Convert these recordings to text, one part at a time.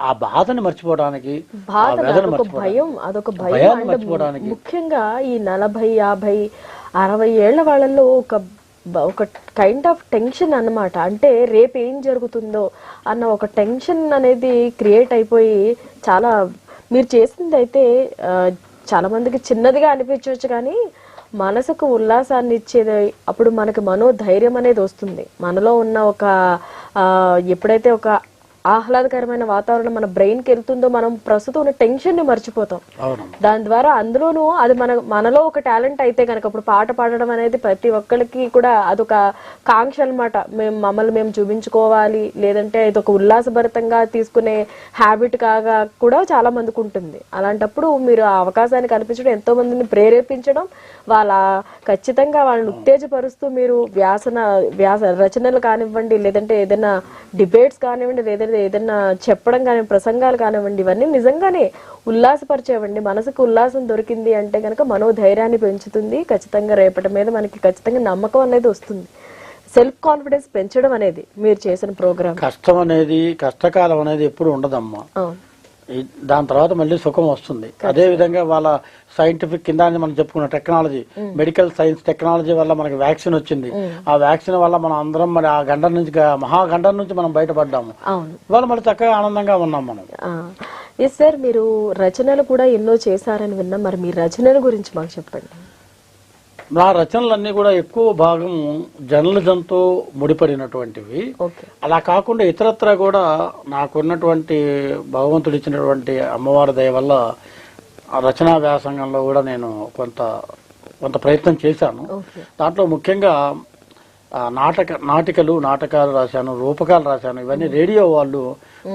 ఆ బాధని మర్చిపోవడానికి, అదొక భయం మర్చిపోవడానికి. ముఖ్యంగా ఈ 40, 50, 60 ఏళ్ల వాళ్ళల్లో ఒక కైండ్ ఆఫ్ టెన్షన్ అన్నమాట. అంటే రేపు ఏం జరుగుతుందో అన్న ఒక టెన్షన్ అనేది క్రియేట్ అయిపోయి, చాలా మీరు చేసింది అయితే చాలా మందికి చిన్నదిగా అనిపించవచ్చు, కానీ మనసుకు ఉల్లాసాన్ని ఇచ్చేది. అప్పుడు మనకి మనోధైర్యం అనేది వస్తుంది. మనలో ఉన్న ఎప్పుడైతే ఒక ఆహ్లాదకరమైన వాతావరణం మన బ్రెయిన్కి వెళ్తుందో, మనం ప్రస్తుతం ఉన్న టెన్షన్ ని మర్చిపోతాం. దాని ద్వారా అందులోనూ అది మనలో ఒక టాలెంట్ అయితే కనుక, ఇప్పుడు పాట పాడడం అనేది ప్రతి ఒక్కరికి కూడా అదొక కాంక్ష అనమాట. మమ్మల్ని మేము చూపించుకోవాలి, లేదంటే ఇది ఒక ఉల్లాసభరితంగా తీసుకునే హ్యాబిట్ కాగా కూడా చాలా మందికి ఉంటుంది. అలాంటప్పుడు మీరు ఆ అవకాశాన్ని కల్పించడం, ఎంతో మందిని ప్రేరేపించడం, ఖచ్చితంగా వాళ్ళని ఉత్తేజపరుస్తూ మీరు రచనలు కానివ్వండి, లేదంటే ఏదైనా డిబేట్స్ కానివ్వండి, లేదంటే ఏదైనా చెప్పడం కానీ, ప్రసంగాలు కానివ్వండి, ఇవన్నీ నిజంగానే ఉల్లాసపరిచేవండి. మనసుకు ఉల్లాసం దొరికింది అంటే కనుక మనోధైర్యాన్ని పెంచుతుంది. ఖచ్చితంగా రేపటి మీద మనకి ఖచ్చితంగా నమ్మకం అనేది వస్తుంది. సెల్ఫ్ కాన్ఫిడెన్స్ పెంచడం అనేది మీరు చేసిన ప్రోగ్రామ్. కష్టకాలం అనేది ఎప్పుడు ఉండదమ్మా. దాని తర్వాత మళ్ళీ సుఖం వస్తుంది. అదే విధంగా వాళ్ళ సైంటిఫిక్ కింద మనం చెప్పుకున్న టెక్నాలజీ, మెడికల్ సైన్స్ టెక్నాలజీ వల్ల మనకి వ్యాక్సిన్ వచ్చింది. ఆ వ్యాక్సిన్ వల్ల మనం అందరం మరి ఆ గండం నుంచి, మహాగండం నుంచి మనం బయటపడ్డాము. ఇవాళ మళ్ళీ చక్కగా ఆనందంగా ఉన్నాం మనం. ఎస్ సార్, మీరు రచనలు కూడా ఎన్నో చేశారని విన్నాం. మరి మీ రచనల గురించి మాకు చెప్పండి. నా రచనలన్నీ కూడా ఎక్కువ భాగం జర్నలిజంతో ముడిపడినటువంటివి. అలా కాకుండా ఇతరత్ర కూడా నాకున్నటువంటి భగవంతుడు ఇచ్చినటువంటి అమ్మవారి దయ వల్ల రచనా వ్యాసంగంలో కూడా నేను కొంత ప్రయత్నం చేశాను. దాంట్లో ముఖ్యంగా నాటకాలు రాశాను, రూపకాలు రాశాను. ఇవన్నీ రేడియో వాళ్ళు,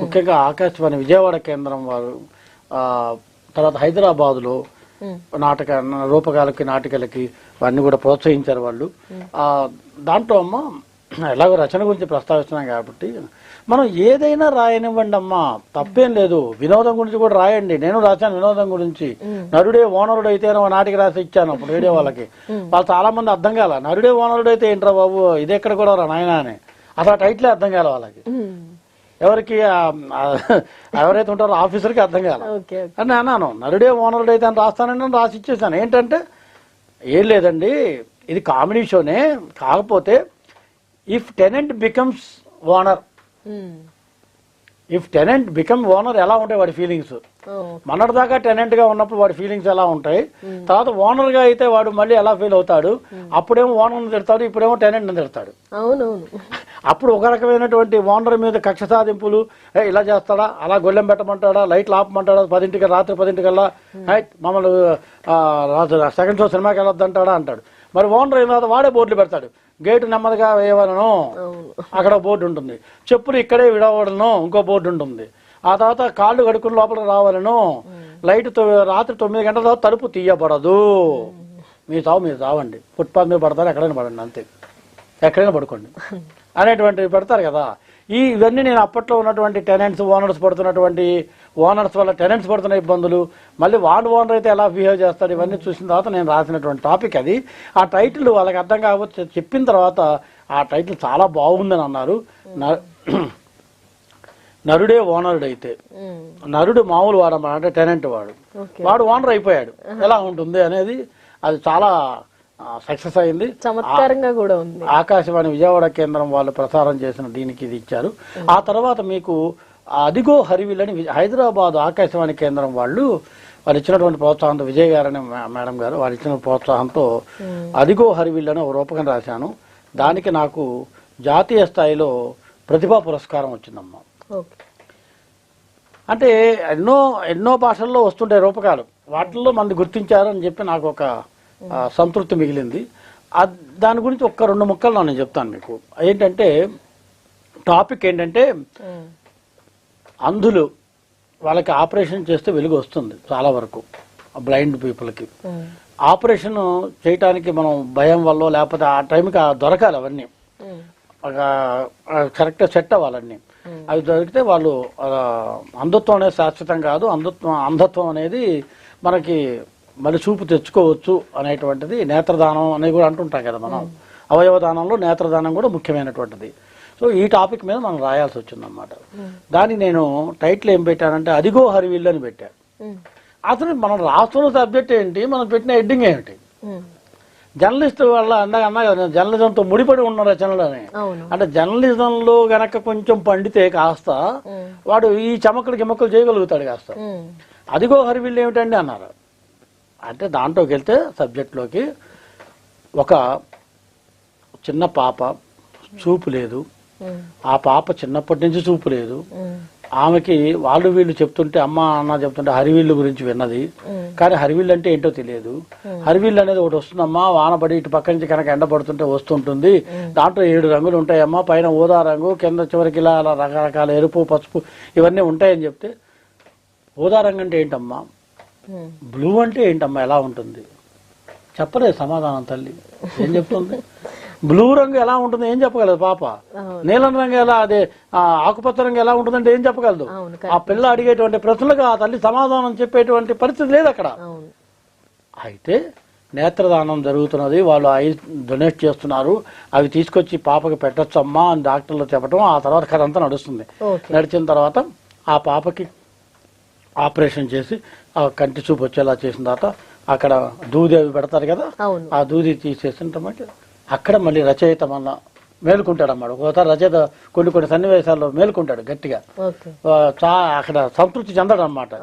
ముఖ్యంగా ఆకాశవాణి విజయవాడ కేంద్రం వారు, తర్వాత హైదరాబాద్లో రూపకాలకి, నాటికలకి అన్ని కూడా ప్రోత్సహించారు వాళ్ళు. దాంట్లో అమ్మ ఎలాగో రచన గురించి ప్రస్తావిస్తున్నాం కాబట్టి మనం ఏదైనా రాయనివ్వండి అమ్మా, తప్పేం లేదు. వినోదం గురించి కూడా రాయండి. నేను రాశాను వినోదం గురించి. నరుడే ఓనరుడు అయితే నాటిక రాసి ఇచ్చాను అప్పుడు రేడియో వాళ్ళకి. వాళ్ళు చాలా మంది అర్థం కాల, నరుడే ఓనరుడు అయితే ఏంట్రా బాబు, ఇది ఎక్కడ కూడా రా నాయన అని. అసలు ఆ టైటిలే అర్థం కాల వాళ్ళకి. ఎవరికి ఎవరైతే ఉంటారో ఆఫీసర్కి అర్థం కాల అని అన్నాను. నరుడే ఓనరుడు అయితే అని రాస్తానని రాసి ఇచ్చేసాను. ఏంటంటే ఏం లేదండి, ఇది కామెడీ షోనే, కాకపోతే ఇఫ్ టెనెంట్ బికమ్స్ ఓనర్, ఎలా ఉంటాయి వాడి ఫీలింగ్స్, మొన్నటిదాకా టెనెంట్ గా ఉన్నప్పుడు వాడి ఫీలింగ్స్ ఎలా ఉంటాయి, తర్వాత ఓనర్ గా అయితే వాడు మళ్ళీ ఎలా ఫీల్ అవుతాడు. అప్పుడేమో ఓనర్ తిడతాడు, ఇప్పుడేమో టెనెంట్ తిడతాడు. అప్పుడు ఒక రకమైనటువంటి ఓనర్ మీద కక్ష సాధింపులు, ఇలా చేస్తాడా, అలా గొల్లెం పెట్టమంటాడా, లైట్లు ఆపమంటాడా, రాత్రి 10 మమ్మల్ని సెకండ్ షో సినిమాకి వెళ్ళొద్దంటాడా అంటాడు. మరి ఓనర్ ఏం రాదు, వాడే బోర్డులు పెడతాడు. గేటు నెమ్మదిగా వేయవలను, అక్కడ బోర్డు ఉంటుంది. చెప్పులు ఇక్కడే విడవడను, ఇంకో బోర్డు ఉంటుంది. ఆ తర్వాత కాళ్ళు కడుక్కుని లోపలికి రావాలను, లైట్ రాత్రి 9 గంటల తర్వాత తలుపు తీయబడదు. మీరు చావండి, ఫుట్పాత్ మీద పడతారు, ఎక్కడైనా పడండి, అంతే, ఎక్కడైనా పడుకోండి అనేటువంటివి పెడతారు కదా. ఇవన్నీ నేను అప్పట్లో ఉన్నటువంటి ఓనర్స్ వల్ల టెనెంట్స్ పడుతున్న ఇబ్బందులు, మళ్ళీ ఓనర్ అయితే ఎలా బిహేవ్ చేస్తాడు, ఇవన్నీ చూసిన తర్వాత నేను రాసినటువంటి టాపిక్ అది. ఆ టైటిల్ వాళ్ళకి అర్థం కాకపోతే చెప్పిన తర్వాత ఆ టైటిల్ చాలా బాగుందని అన్నారు. నరుడే ఓనరుడు అయితే, నరుడు మామూలు వాడమ్మా, అంటే టెనెంట్ వాడు ఓనర్ అయిపోయాడు, ఎలా ఉంటుంది అనేది అది చాలా సక్సెస్ అయింది. చమత్కారంగా కూడా ఉంది. ఆకాశవాణి విజయవాడ కేంద్రం వాళ్ళు ప్రసారం చేసిన దీనికి ఇది ఇచ్చారు. ఆ తర్వాత మీకు అదిగో హరివిల్ అని హైదరాబాద్ ఆకాశవాణి కేంద్రం వాళ్ళు ఇచ్చినటువంటి ప్రోత్సాహంతో, విజయ్ గారని మేడం గారు వాళ్ళు ఇచ్చిన ప్రోత్సాహంతో అదిగో హరివిల్ అని ఒక రూపకం రాశాను. దానికి నాకు జాతీయ స్థాయిలో ప్రతిభా పురస్కారం వచ్చిందమ్మా. అంటే ఎన్నో భాషల్లో వస్తుంటాయి రూపకాలు, వాటిల్లో మంది గుర్తించారు అని చెప్పి నాకు ఒక సంతృప్తి మిగిలింది. దాని గురించి 1-2 ముక్కలు నేను చెప్తాను మీకు. ఏంటంటే టాపిక్ ఏంటంటే, అంధులు వాళ్ళకి ఆపరేషన్ చేస్తే వెలుగు వస్తుంది. చాలా వరకు బ్లైండ్ పీపుల్కి ఆపరేషన్ చేయటానికి మనం భయం వల్ల, లేకపోతే ఆ టైంకి దొరకాలి, అవన్నీ కరెక్ట్గా సెట్ అవ్వాలన్నీ. అవి దొరికితే వాళ్ళు అంధత్వం అనేది శాశ్వతం కాదు, అంధత్వం అనేది మనకి మళ్ళీ చూపు తెచ్చుకోవచ్చు అనేటువంటిది నేత్రదానం అనేది కూడా అంటుంటాం కదా మనం. అవయవదానంలో నేత్రదానం కూడా ముఖ్యమైనటువంటిది. సో ఈ టాపిక్ మీద మనం రాయాల్సి వచ్చిందన్నమాట. దానికి నేను టైటిల్ ఏం పెట్టానంటే అదిగో హరివిల్లు అని పెట్టాను. అసలు మనం రాస్తున్న సబ్జెక్ట్ ఏంటి, మనం పెట్టిన హెడ్డింగ్ ఏమిటి? జర్నలిస్ట్ వల్ల అన్నా జర్నలిజంతో ముడిపడి ఉన్న రచనలని. అంటే జర్నలిజంలో గనక కొంచెం పండితే కాస్త వాడు ఈ చమక్కలు గిమ్మక్కలు చేయగలుగుతాడు కాస్త. అదిగో హరివిల్లు ఏమిటండి అన్నారు. అంటే దాంట్లోకి వెళ్తే సబ్జెక్ట్లోకి ఒక చిన్న పాప, చూపు లేదు, ఆ పాప చిన్నప్పటి నుంచి చూపు లేదు, ఆమెకి వాళ్ళు వీళ్ళు చెప్తుంటే అమ్మ అన్న చెప్తుంటే హరివిల్లు గురించి విన్నది, కానీ హరివిల్లు అంటే ఏంటో తెలియదు. హరివిల్లు అనేది ఒకటి వస్తుందమ్మా, వానపడి ఇటు పక్క నుంచి కనుక ఎండ పడుతుంటే వస్తుంటుంది, దాంట్లో 7 రంగులు ఉంటాయమ్మా, పైన ఊదా రంగు, కింద చివరికి ఇలా రకరకాల ఎరుపు పసుపు ఇవన్నీ ఉంటాయని చెప్తే, ఊదా రంగు అంటే ఏంటమ్మా, బ్లూ అంటే ఏంటమ్మా, ఎలా ఉంటుంది చెప్పలేదు సమాధానం. తల్లి ఏం చెప్తుంది? బ్లూ రంగు ఎలా ఉంటుంది ఏం చెప్పగలదు పాప, నీలం రంగు ఎలా, అదే ఆకుపచ్చ రంగు ఎలా ఉంటుందంటే ఏం చెప్పగలదు. ఆ పిల్ల అడిగేటువంటి ప్రశ్నలకు ఆ తల్లి సమాధానం చెప్పేటువంటి పరిస్థితి లేదు అక్కడ. అయితే నేత్రదానం జరుగుతున్నది, వాళ్ళు ఐ డొనేట్ చేస్తున్నారు, అవి తీసుకొచ్చి పాపకి పెట్టచ్చమ్మా అని డాక్టర్లు చెప్పడం, ఆ తర్వాత కథ అంతా నడుస్తుంది. నడిచిన తర్వాత ఆ పాపకి ఆపరేషన్ చేసి ఆ కంటి చూపు వచ్చేలా చేసిన తర్వాత అక్కడ దూది అవి పెడతారు కదా, ఆ దూది తీసేసినమాట అక్కడ మళ్ళీ రచయిత మన మేలుకుంటాడు అన్నమాట. ఒకసారి రచయిత కొన్ని సన్నివేశాల్లో మేలుకుంటాడు గట్టిగా, అక్కడ సంతృప్తి చెందడు అనమాట.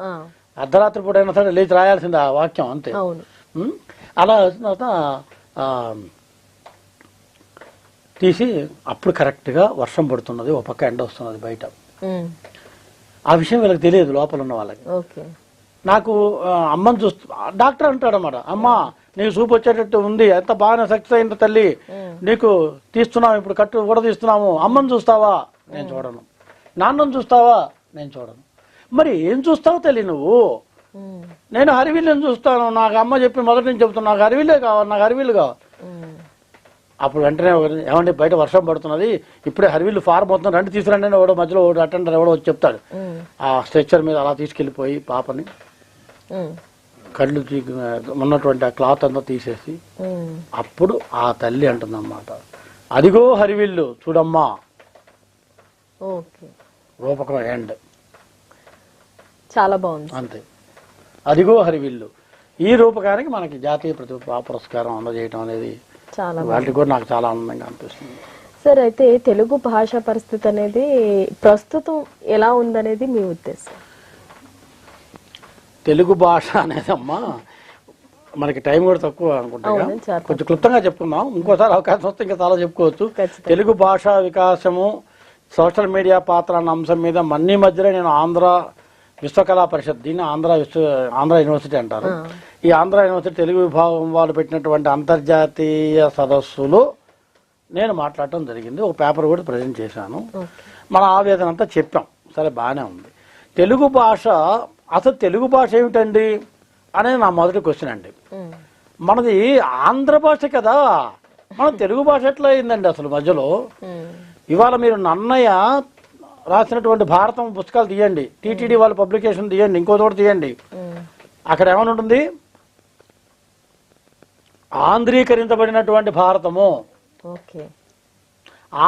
అర్ధరాత్రి పూట అయినా సరే లేచి రాయాల్సింది ఆ వాక్యం అంతే. అలా వచ్చిన తర్వాత తీసి అప్పుడు కరెక్ట్గా వర్షం పడుతున్నది, ఒక పక్క ఎండ వస్తున్నది బయట. ఆ విషయం వీళ్ళకి తెలియదు, లోపల ఉన్న వాళ్ళకి. నాకు అమ్మని చూస్తూ డాక్టర్ అంటాడు అన్నమాట, అమ్మ నీకు చూపు వచ్చేటట్టు ఉంది, ఎంత బాగానే సక్సెస్ అయింది తల్లి, నీకు తీస్తున్నాము ఇప్పుడు కట్టు కూడా తీస్తున్నాము, అమ్మని చూస్తావా? నేను చూడను. నాన్నని చూస్తావా? నేను చూడను. మరి ఏం చూస్తావు తల్లి నువ్వు? నేను హరివిల్లుని చూస్తాను, నాకు అమ్మ చెప్పి మొదటి నుంచి చెప్తున్నా, నాకు హరివిల్లే కావాలి, నాకు హరివిల్లు కావాలి. అప్పుడు వెంటనే ఏమంటే బయట వర్షం పడుతున్నది, ఇప్పుడే హరివిల్లు ఫార్మ్ అవుతుంది, రండి తీసుకురండి అని ఎవడో మధ్యలో అటెండర్ ఎవడో వచ్చి చెప్తాడు. ఆ స్ట్రెచ్చర్ మీద అలా తీసుకెళ్లిపోయి పాపని కళ్ళు ఉన్నటువంటి ఆ క్లాత్ అంతా తీసేసి అప్పుడు ఆ తల్లి అంటుందన్నమాట, అదిగో హరివిల్లు చూడమ్మా. రూపకం ఎండ్ చాలా బాగుంది. అంతే, అదిగో హరివిల్లు. ఈ రూపకానికి మనకి జాతీయ ప్రతిభా పురస్కారం అందజేయటం అనేది వాటికి కూడా నాకు చాలా ఆనందంగా అనిపిస్తుంది. సార్, అయితే తెలుగు భాష పరిస్థితి అనేది ప్రస్తుతం ఎలా ఉందనేది మీ ఉద్దేశం? తెలుగు భాష అనేది అమ్మా మనకి టైం కూడా తక్కువ అనుకుంటా, కొంచెం క్లుప్తంగా చెప్పుకుందాం. ఇంకోసారి అవకాశం వస్తే ఇంకా చాలా చెప్పుకోవచ్చు. తెలుగు భాష వికాసము, సోషల్ మీడియా పాత్ర అన్న అంశం మీద మన్నీ మధ్యలో నేను ఆంధ్ర విశ్వకళా పరిషత్, దీన్ని ఆంధ్ర యూనివర్సిటీ అంటారు, ఈ ఆంధ్ర యూనివర్సిటీ తెలుగు విభాగం వాళ్ళు పెట్టినటువంటి అంతర్జాతీయ సదస్సులో నేను మాట్లాడటం జరిగింది. ఒక పేపర్ కూడా ప్రజెంట్ చేశాను, మన ఆవేదన అంతా చెప్పాం. సరే బాగానే ఉంది. తెలుగు భాష, అసలు తెలుగు భాష ఏమిటండి అనేది నా మొదటి క్వశ్చన్ అండి. మనది ఆంధ్ర భాష కదా, మన తెలుగు భాష ఎట్లా అయిందండి అసలు మధ్యలో? ఇవాళ మీరు నన్నయ్య రాసినటువంటి భారతం పుస్తకాలు తీయండి, టీటీడీ వాళ్ళ పబ్లికేషన్ తీయండి, ఇంకో చోట తీయండి, అక్కడ ఏమని ఉంటుంది? ఆంధ్రీకరించబడినటువంటి భారతము,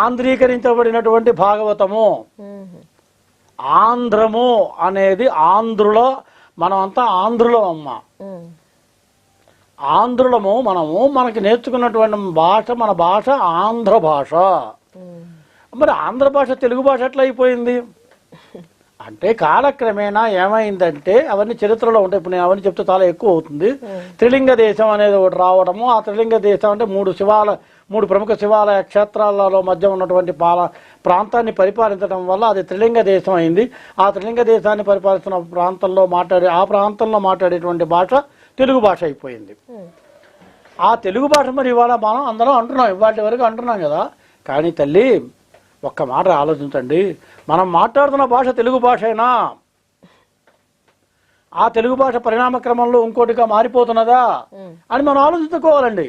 ఆంధ్రీకరించబడినటువంటి భాగవతము, ఆంధ్రము అనేది ఆంధ్రుల, మనం అంతా ఆంధ్రులం అమ్మ, ఆంధ్రులము మనము. మనకి నేర్చుకున్నటువంటి భాష, మన భాష ఆంధ్ర భాష. మరి ఆంధ్ర భాష తెలుగు భాష ఎట్లా అయిపోయింది అంటే కాలక్రమేణా ఏమైందంటే అవన్నీ చరిత్రలో ఉంటాయి. ఇప్పుడు నేను అవన్నీ చెప్తే చాలా ఎక్కువ అవుతుంది. త్రిలింగ దేశం అనేది ఒకటి రావడము, ఆ త్రిలింగ దేశం అంటే మూడు ప్రముఖ శివాలయ క్షేత్రాలలో మధ్య ఉన్నటువంటి ప్రాంతాన్ని పరిపాలించడం వల్ల అది త్రిలింగ దేశం అయింది. ఆ త్రిలింగ దేశాన్ని పరిపాలిస్తున్న ప్రాంతంలో మాట్లాడేటువంటి భాష తెలుగు భాష అయిపోయింది. ఆ తెలుగు భాష మరి ఇవాళ మనం అందరం అంటున్నాం, ఇవాటి వరకు అంటున్నాం కదా. కానీ తల్లి ఒక్క మాట ఆలోచించండి, మనం మాట్లాడుతున్న భాష తెలుగు భాషేనా? ఆ తెలుగు భాష పరిణామ క్రమంలో ఇంకోటిగా మారిపోతున్నదా అని మనం ఆలోచించుకోవాలండి.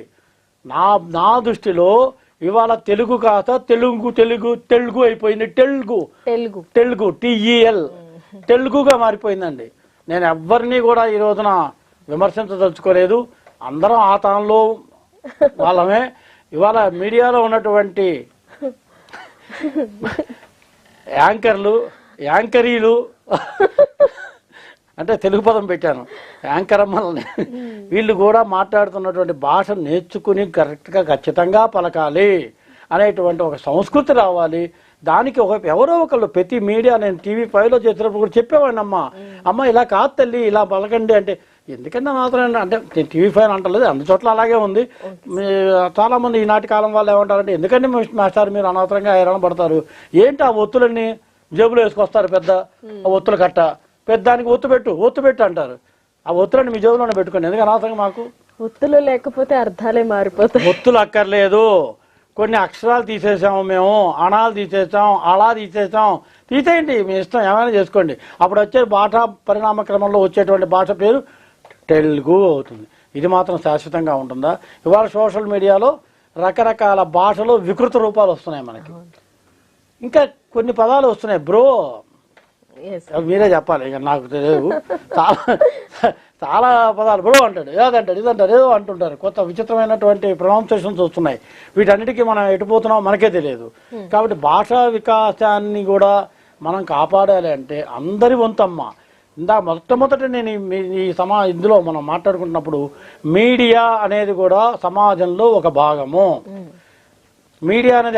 నా దృష్టిలో ఇవాళ తెలుగు కాస్త తెలుగు అయిపోయింది. తెలుగు TEL తెలుగుగా మారిపోయిందండి. నేను ఎవరిని కూడా ఈ రోజున విమర్శించదలుచుకోలేదు. అందరం ఆ తానులో వాళ్ళమే. ఇవాళ మీడియాలో ఉన్నటువంటి యాంకరీలు అంటే తెలుగు పదం పెట్టాను, యాంకర్ అమ్మల్ని. వీళ్ళు కూడా మాట్లాడుతున్నటువంటి భాష నేర్చుకుని కరెక్ట్గా ఖచ్చితంగా పలకాలి అనేటువంటి ఒక సంస్కృతి రావాలి. దానికి ఎవరో ఒకళ్ళు ప్రతి మీడియా, నేను TV5లో చేసినప్పుడు కూడా చెప్పేవాడిని, అమ్మ ఇలా కాదు తల్లి, ఇలా పలకండి అంటే, ఎందుకంటే మాత్రం అంటే నేను TV5 అంటలేదు, అన్ని చోట్ల అలాగే ఉంది. చాలా మంది ఈనాటి కాలం వాళ్ళు ఏమంటారంటే, ఎందుకంటే మాస్టర్ మీరు అనవసరంగా హైరాణ పడతారు, ఏంటి ఆ ఒత్తులన్నీ జేబులో వేసుకొస్తారు, పెద్ద ఒత్తుల కట్ట, పెద్దానికి ఒత్తు పెట్టు అంటారు. ఆ ఒత్తులని మీ జేబులోనే పెట్టుకోండి, ఎందుకు అనవసరంగా మాకు ఒత్తులు లేకపోతే అర్థాలే మారిపోతాయి. ఒత్తులు అక్కర్లేదు, కొన్ని అక్షరాలు తీసేసాము మేము, అణాలు తీసేసాం, అలా తీసేయండి, మీ ఇష్టం ఏమైనా చేసుకోండి. అప్పుడు వచ్చే భాష పరిణామ క్రమంలో వచ్చేటువంటి భాష పేరు తెలుగు అవుతుంది. ఇది మాత్రం శాశ్వతంగా ఉంటుందా? ఇవాళ సోషల్ మీడియాలో రకరకాల భాషలో వికృత రూపాలు వస్తున్నాయి మనకి. ఇంకా కొన్ని పదాలు వస్తున్నాయి బ్రో, మీరే చెప్పాలి, ఇక నాకు తెలియదు. చాలా పదాలు బ్రో అంటాడు, ఏదంటాడు, ఇదంటాడు, ఏదో అంటుంటారు. కొత్త విచిత్రమైనటువంటి ప్రొనౌన్సియేషన్స్ వస్తున్నాయి. వీటన్నిటికీ మనం ఎటుపోతున్నామో మనకే తెలియదు. కాబట్టి భాషా వికాసాన్ని కూడా మనం కాపాడాలి అంటే అందరి వంతమ్మ. మొట్టమొదటి నేను ఇందులో మనం మాట్లాడుకుంటున్నప్పుడు మీడియా అనేది కూడా సమాజంలో ఒక భాగము. మీడియా అనేది